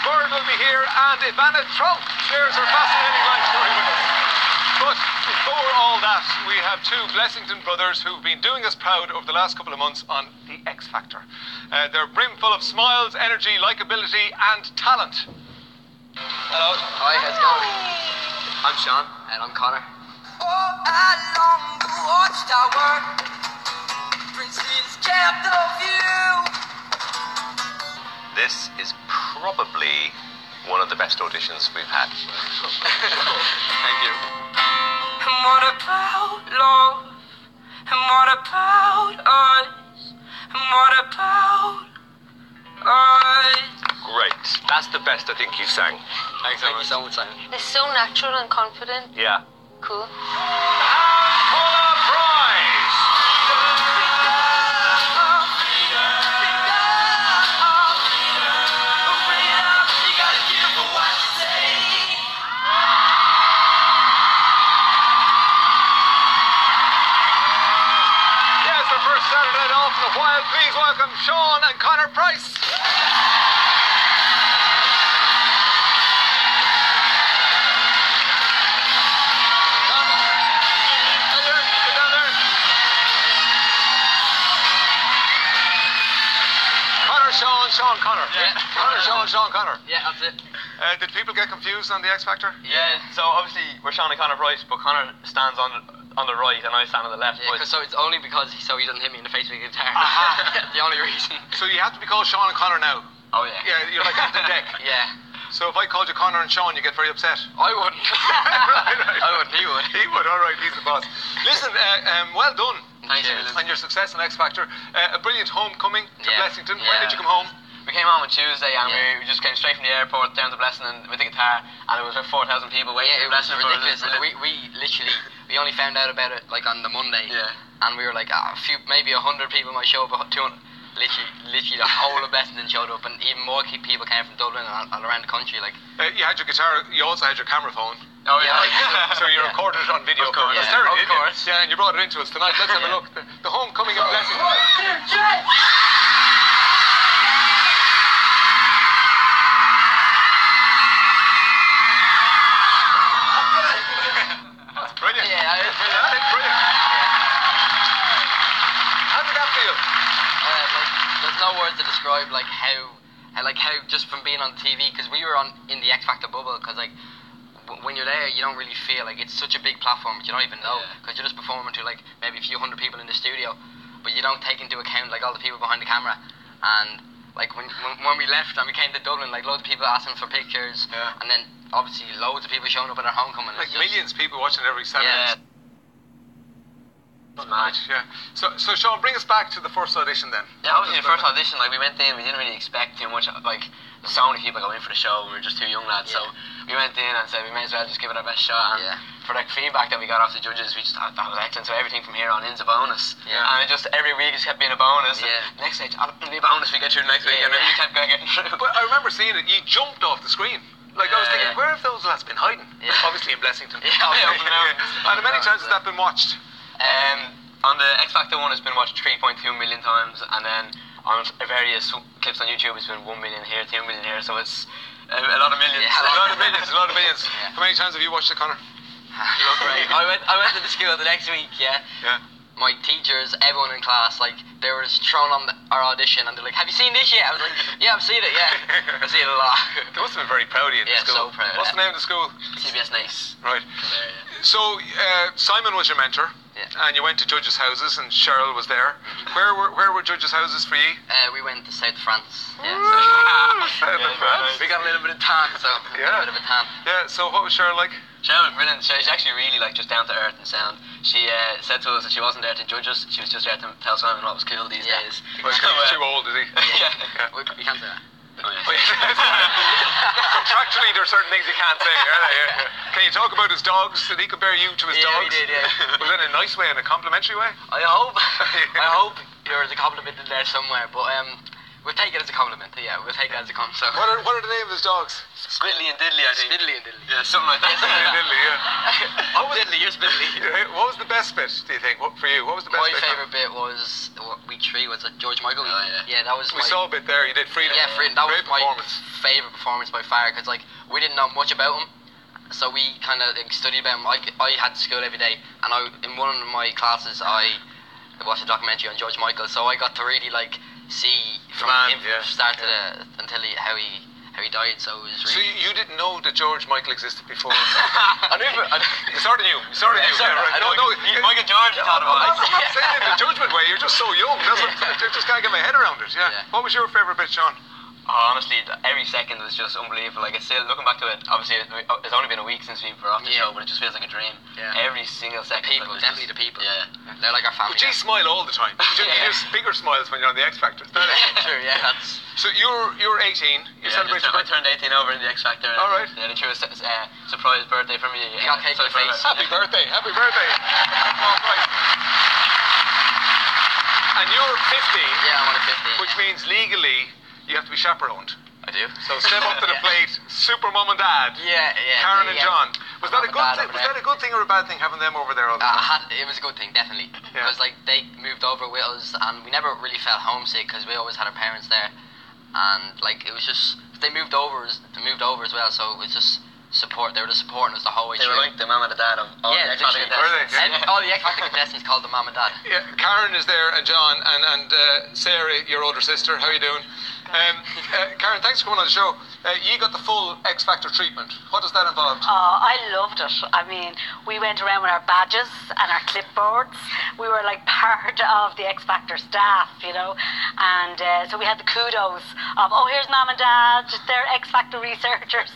Bird will be here, and Ivana Trump shares her fascinating life story with us. But before all that, we have two Blessington brothers who've been doing us proud over the last couple of months on The X Factor. They're brimful of smiles, energy, likeability, and talent. Hello. Hi, how's it going? I'm Sean. And I'm Conor. Along the watchtower, princes kept the view. This is probably one of the best auditions we've had. Thank you. And what about love? And what about us? And what about us? Great. That's the best I think you sang. Thanks so much. Simon. It's so natural and confident. Yeah. Cool. Saturday night off in a while. Please welcome Sean and Conor Price. Sean, Conor. Yeah. Conor, Sean, Conor. Yeah, that's it. Did people get confused on the X Factor? Yeah, so obviously we're Sean and Conor Price, but Conor stands on the right and I stand on the left. Yeah, so it's only because he doesn't hit me in the face with a guitar. That's the only reason. So you have to be called Sean and Conor now? Oh yeah. Yeah, you're like on the deck. Yeah. So if I called you Conor and Sean, you get very upset? I wouldn't. right. I wouldn't, he would. He would, alright, he's the boss. Listen, well done. Thanks, on your success on X Factor. A brilliant homecoming to Blessington. Yeah. When did you come home? We came home on Tuesday and we just came straight from the airport down to Blessington with the guitar, and it was about 4,000 people waiting for Blessington. It was ridiculous. We only found out about it like on the Monday, and we were like maybe 100 people might show up, 200. Literally the whole of Blessington showed up, and even more people came from Dublin and all around the country. Like you had your guitar, you also had your camera phone. Oh yeah. So you recorded it on video. Of course. Of course. Yeah, and you brought it into us tonight. Let's have a look. The homecoming of Blessington. Brilliant. Yeah, it's brilliant. That's brilliant. Yeah. How did that feel? There's no words to describe how just from being on TV, because we were in the X Factor bubble, because when you're there you don't really feel like it's such a big platform, but you don't even know, because you're just performing to like maybe a few hundred people in the studio, but you don't take into account like all the people behind the camera. And like when we left and we came to Dublin, like loads of people asking for pictures, and then obviously loads of people showing up at our homecoming. Like millions of people watching every Saturday. Yeah. Mad. Yeah. So Sean, bring us back to the first audition then. Yeah, obviously the first audition, like we went in, we didn't really expect too much. Like there's so many people going in for the show, and we were just two young lads. So we went in and said we may as well just give it our best shot. And for like feedback that we got off the judges, we just thought that was excellent. So everything from here on in's a bonus. Yeah. And it just every week just kept being a bonus. Yeah. Next stage, it'll be a bonus. We get through the next week, and then we kept getting through. But I remember seeing it. You jumped off the screen. Like I was thinking, where have those lads been hiding? Yeah. Obviously in Blessington. Yeah. And many times has that been watched? On the X Factor one, it's been watched 3.2 million times, and then on various clips on YouTube, it's been 1 million here, 2 million here. So it's a lot of millions. Yeah, a lot of millions. Yeah. How many times have you watched it, Conor? You look great. I went to the school the next week. Yeah. My teachers, everyone in class, like they were just thrown on our audition, and they're like, "Have you seen this yet?" I was like, "Yeah, I've seen it. Yeah, I've seen it a lot." They must have been very proud of you in the school. So proud. What's the name of the school? CBS Nice. Right. So Simon was your mentor, and you went to judges' houses, and Cheryl was there. Where were judges' houses for you? We went to South France. Yeah. South France. We got a little bit of tan, so a bit of a tan. Yeah. So what was Cheryl like? Cheryl was brilliant. She's actually really like just down to earth and sound. She said to us that she wasn't there to judge us. She was just there to tell Simon what was cool these days. Well, he's too old, is he? Yeah. We can't say that. Oh, yeah. Contractually, there are certain things you can't say. Can you talk about his dogs? Did he compare you to his dogs? Yeah, he did. Yeah. Was that in a nice way, in a complimentary way? I hope. I hope there was a compliment in there somewhere. But We'll take it as a compliment. Yeah, we'll take it as a compliment. So. What are the name of his dogs? Spiddly and Diddly, I think. Spiddly and Diddly. Yeah, something like that. Diddly, yeah. Diddly, you're Spiddly. What was the best bit, do you think, for you? What was the best My bit? favourite bit was week 3, was it George Michael? Oh, yeah. Yeah, that was We saw a bit there, you did Freedom. Yeah, Freedom. That was Great my performance. favourite performance by far, because like we didn't know much about him, so we kind of studied about him. I had school every day, and in one of my classes I watched a documentary on George Michael, so I got to really like see from him from start to until how he died. So it was So really. you didn't know that George Michael existed before? I knew. You sort of knew. Michael George, you thought about I'm not saying it in the judgment way. You're just so young. I just can't get my head around it. Yeah. Yeah. What was your favourite bit, Sean? Oh, honestly, every second was just unbelievable. Like, it's still, looking back to it, obviously, it's only been a week since we were off the show, but it just feels like a dream. Yeah. Every single second. People, definitely the people. Yeah. They're like our family. But you smile all the time. You just bigger smiles when you're on the X Factor. Sure, yeah, that's. So you're 18. You celebrate your I birthday. turned 18 over in the X Factor. All right. Yeah, they threw a surprise birthday for me. You got cake in the face. Happy birthday. Happy birthday. All right. And you're 15. Yeah, I'm on a 15. Which means legally you have to be chaperoned. I do. So step up to the plate, super mum and dad. Yeah. Karen and John. Was that a Mum good and dad thing? over Was that a good thing or a bad thing having them over there all the time? It was a good thing, definitely. Yeah. Because like they moved over with us, and we never really felt homesick because we always had our parents there, and like it was just they moved over as well, so it was just support. They were just supporting us the whole way They through. were like the mum and the dad of all the X Factor literally. contestants. All the X Factor contestants called them mum and dad. Yeah, Karen is there, and John, and Sarah, your older sister. How are you doing? Karen, thanks for coming on the show. You got the full X Factor treatment. What does that involve? Oh, I loved it. I mean, we went around with our badges and our clipboards. We were like part of the X Factor staff, you know. And so we had the kudos of, oh, here's mom and dad, they're X Factor researchers.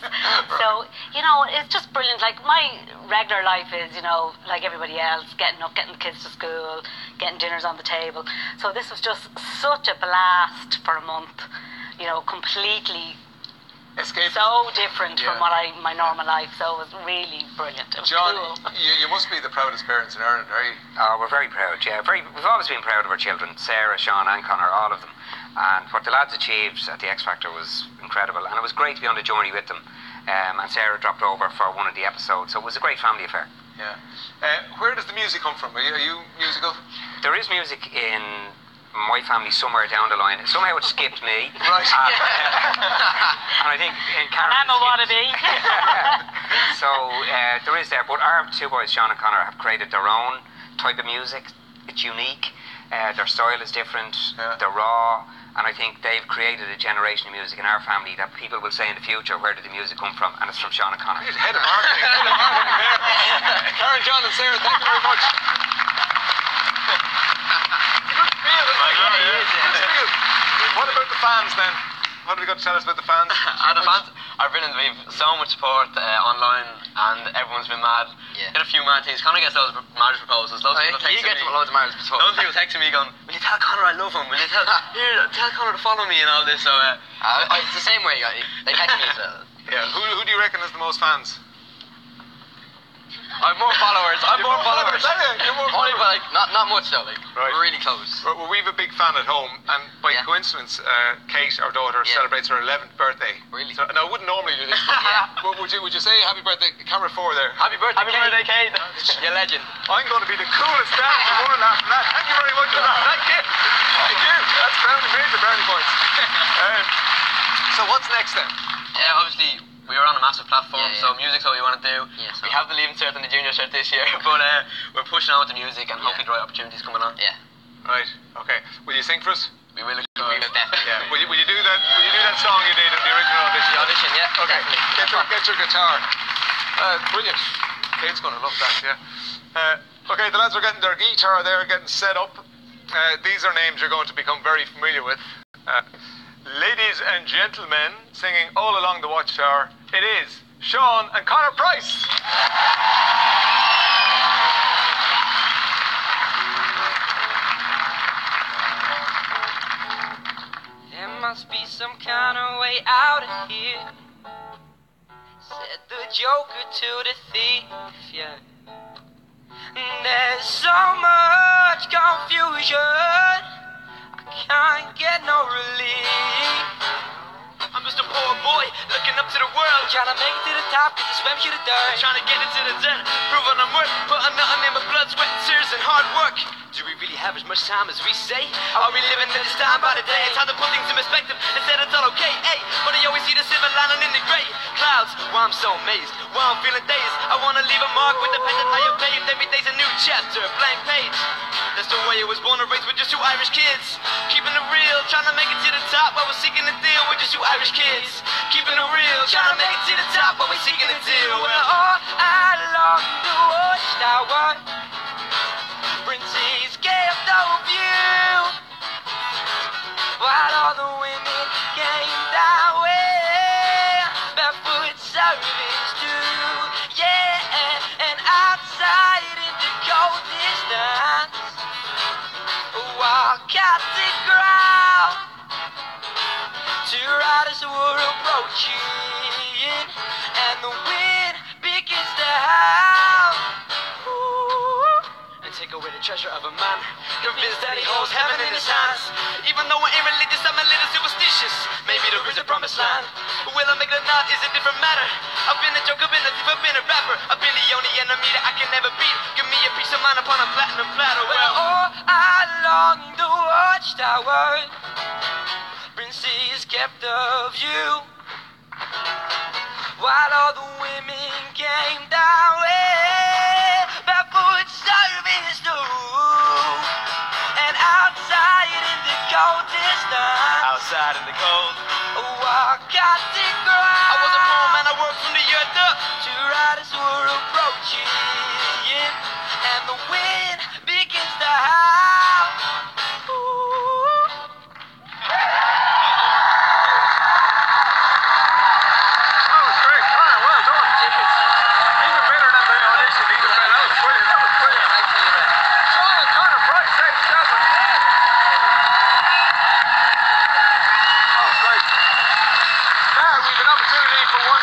So, you know, it's just brilliant. Like my regular life is, you know, like everybody else, getting up, getting the kids to school, getting dinners on the table. So this was just such a blast for a month. You know, completely Escape. so different from my normal life. So it was really brilliant. It was John, cool. you must be the proudest parents in Ireland, are you? Oh, we're very proud, yeah. We've always been proud of our children, Sarah, Sean and Conor, all of them. And what the lads achieved at the X Factor was incredible. And it was great to be on the journey with them. And Sarah dropped over for one of the episodes. So it was a great family affair. Yeah. Where does the music come from? Are you musical? There is music in my family somewhere down the line. Somehow it skipped me. Right. And I think in Karen... I'm a wannabe. So there is there. But our two boys, Sean and Conor, have created their own type of music. It's unique. Their style is different. Yeah. They're raw. And I think they've created a generation of music in our family that people will say in the future, where did the music come from? And it's from Sean and Conor. Head of marketing. There. Karen, John and Sarah, thank you very much. What about the fans then? What have you got to tell us about the fans? The fans are brilliant. We've so much support online, and everyone's been mad. Yeah. Get a few mad things. Conor gets those marriage proposals. Loads of people You texting get me. loads of marriage before. Loads of people texting me going, "Will you tell Conor I love him? Will you tell Conor to follow me and all this?" So It's the same way. They text me as well. Yeah. Who do you reckon has the most fans? I have more followers. You're more followers. Only, but like not much though. Like Right. we're really close. Well, we have a big fan at home, and by Yeah. coincidence, Kate, our daughter, Yeah. celebrates her 11th birthday. Really? So, now, I wouldn't normally do this, but would you say happy birthday, camera 4 there? Happy birthday, Happy Kate. birthday, Kate. You legend. I'm going to be the coolest dad in the world after that. Thank you very much for that. Thank you. Thank you. That's major brownie points. So what's next then? Yeah, obviously we were on a massive platform, Yeah, yeah. so music's what we want to do. Yeah, so- We have the leaving cert and the junior cert this year, but we're pushing on with the music and hopefully the right opportunities coming on. Yeah. Right. Okay. Will you sing for us? We will. We will definitely. Yeah. Will you do that? Will you do that song you did in the original audition? The audition, yeah. Okay. Definitely. Get your guitar. Brilliant. Kate's going to love that. Yeah. Okay. The lads are getting their guitar there, getting set up. These are names you're going to become very familiar with. Ladies and gentlemen, singing all along the Watchtower, it is Sean and Conor Price. There must be some kind of way out of here, said the Joker to the thief, yeah. There's so much confusion, I can't get no relief. I'm just a poor boy looking up to the world, Trying to make it to the top, cause it's swept you to dirt. trying to get into the dirt, proving I'm worth putting nothing in my blood, sweat, tears, and hard work. Do we really have as much time as we say? Are we living in this time by the day? It's time to put things in perspective and said it's all okay, hey. But I always see the silver lining in the grey clouds. Why I'm so amazed, why I'm feeling dazed. I wanna leave a mark with the pen that I have paved. Every day's a new chapter, blank page. That's the way I was born and raised with just two Irish kids. Keeping it real, trying to make it to the top while we're seeking a deal with just two Irish kids. Keeping it real, trying to make it to the top while we're seeking a deal. Well, all along the watchtower, Princess kept the view, while all the women came that way, barefoot servants too. Yeah, and outside in the cold distance, walk out the crowd. Two riders were approaching, and the wind begins to howl. Ooh. And take away the treasure of a man, convinced that he holds heaven in his hands. Even though I ain't religious, I'm a little superstitious. Maybe there is a promised land. Will I make it or not is a different matter. I've been a joker, been a thief, I've been a rapper. I've been the only enemy that I can never beat. Give me a piece of mind upon a platinum platter. Well, all along the watchtower, Princess kept the view, while all the women came that way, barefoot servants too. And outside in the cold distance, Outside in the cold, walk out the crowd. I was a poor man, I worked from the earth up. Two riders were approaching, and the wind begins to howl. Ooh. That was great. Conor, well done. Even better than the audition. Even better. That was brilliant. That was brilliant. Sean and Conor Price, ladies and gentlemen. That was great. Now we've an opportunity for one